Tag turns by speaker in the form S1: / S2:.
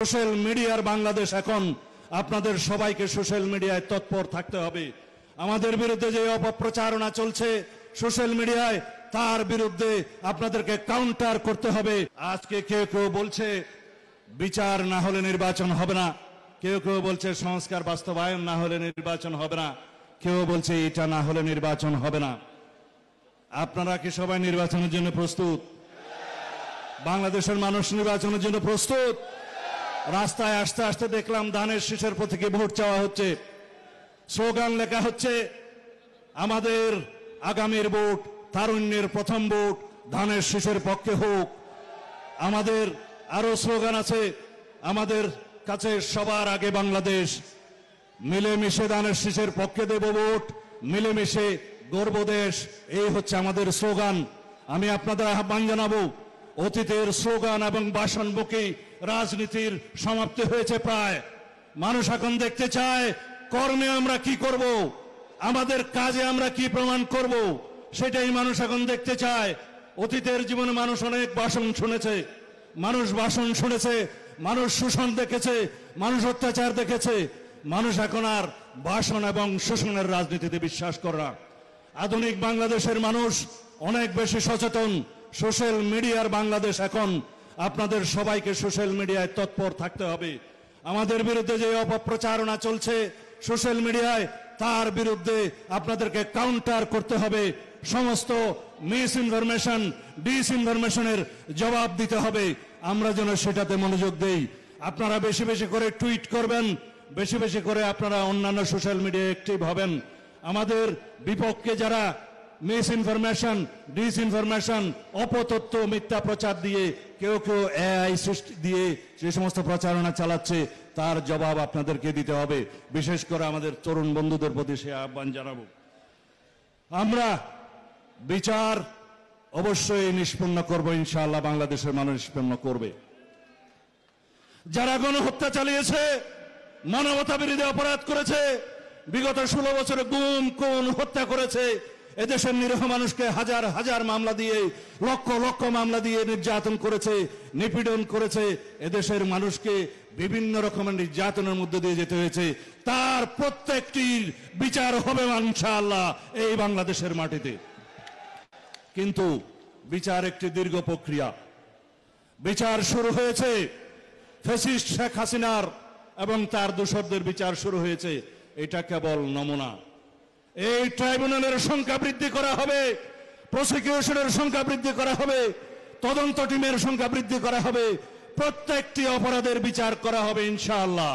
S1: Social মিডিয়ার বাংলাদেশ এখন আপনাদের সবাইকে সোশ্যাল মিডিয়ায় তৎপর থাকতে হবে। আমাদের বিরুদ্ধে যে অপপ্রচারণা চলছে সোশ্যাল মিডিয়ায়, তার বিরুদ্ধে আপনাদেরকে কাউন্টার করতে হবে। আজকে কেউ কেউ বলছে বিচার না হলে নির্বাচন হবে না, কেউ কেউ বলছে সংস্কার বাস্তবায়ন না হলে নির্বাচন হবে না, কেউ বলছে এটা না হলে নির্বাচন হবে না। আপনারা কি সবাই নির্বাচনের জন্য প্রস্তুত? বাংলাদেশের মানুষ নির্বাচনের জন্য প্রস্তুত? রাস্তায় আসতে আসতে দেখলাম ধানের শীষের প্রতীকে ভোট চাওয়া হচ্ছে, স্লোগান লেখা হচ্ছে আমাদের আগামীর ভোট, তারুণ্যের প্রথম ভোট ধানের শীষের পক্ষে হোক। আমাদের আরো স্লোগান আছে, আমাদের কাছে সবার আগে বাংলাদেশ, মিলেমিশে ধানের শীষের পক্ষে দেব ভোট, মিলেমিশে গর্ব দেশ। এই হচ্ছে আমাদের স্লোগান। আমি আপনাদের আহ্বান জানাবো, অতীতের স্লোগান এবং ভাষণমুখী রাজনীতির সমাপ্তি হয়েছে প্রায়। মানুষ এখন দেখতে চায় কর্মে আমরা কি করব, আমাদের কাজে আমরা কি প্রমাণ করব, সেটাই মানুষ এখন দেখতে চায়। অতীতের জীবনে মানুষ অনেক ভাষণ শুনেছে, মানুষ শোষণ দেখেছে, মানুষ অত্যাচার দেখেছে। মানুষ এখন আর ভাষণ এবং শোষণের রাজনীতিতে বিশ্বাস করে না। আধুনিক বাংলাদেশের মানুষ অনেক বেশি সচেতন। সোশ্যাল মিডিয়ার বাংলাদেশ এখন আপনাদের সবাইকে সোশ্যাল মিডিয়ায় তৎপর থাকতে হবে। আমাদের বিরুদ্ধে যে অপপ্রচারণা চলছে সোশ্যাল মিডিয়ায়, তার বিরুদ্ধে আপনাদেরকে কাউন্টার করতে হবে। সমস্ত মিস ইনফরমেশন, ডিসইনফরমেশনের জবাব দিতে হবে। আমরা যেন সেটাতে মনোযোগ দেই। আপনারা বেশি বেশি করে টুইট করবেন, বেশি বেশি করে আপনারা অন্যান্য সোশ্যাল মিডিয়ায় অ্যাক্টিভ হবেন। আমাদের বিপক্ষে যারা মিস ইনফরমেশন, ডিসইনফরমেশন, অপতথ্য, মিথ্যা প্রচার দিয়ে কেউ কেউ এআই সৃষ্টি দিয়ে যে সমস্ত প্রচারণা চালাচ্ছে, তার জবাব আপনাদেরকে দিতে হবে। বিশেষ করে আমাদের তরুণ বন্ধুদের প্রতি সে আহ্বান জানাবো। আমরা বিচার অবশ্যই নিষ্পন্ন করব, ইনশাআল্লাহ বাংলাদেশের মানুষ নিষ্পন্ন করবে। যারা গণহত্যা চালিয়েছে, মানবতা বিরোধী অপরাধ করেছে, বিগত 16 বছরে গুম খুন হত্যা করেছে, এদেশের নিরীহ মানুষকে হাজার হাজার মামলা দিয়ে, লক্ষ লক্ষ মামলা দিয়ে নির্যাতন করেছে, নিপীড়ন করেছে, এদেশের মানুষকে বিভিন্ন রকমের নির্যাতনের মধ্যে দিয়ে যেতে হয়েছে। তার প্রত্যেকটির বিচার হবে ইনশাআল্লাহ এই বাংলাদেশের মাটিতে। কিন্তু বিচার একটি দীর্ঘ প্রক্রিয়া। বিচার শুরু হয়েছে ফ্যাসিস্ট শেখ হাসিনার এবং তার দোসরদের বিচার শুরু হয়েছে। এটা কেবল নমুনা। এই ট্রাইব্যুনালের সংখ্যা বৃদ্ধি করা হবে, প্রসিকিউশনের সংখ্যা বৃদ্ধি করা হবে, তদন্ত টিমের সংখ্যা বৃদ্ধি করা হবে, প্রত্যেকটি অপরাধের বিচার করা হবে ইনশাআল্লাহ।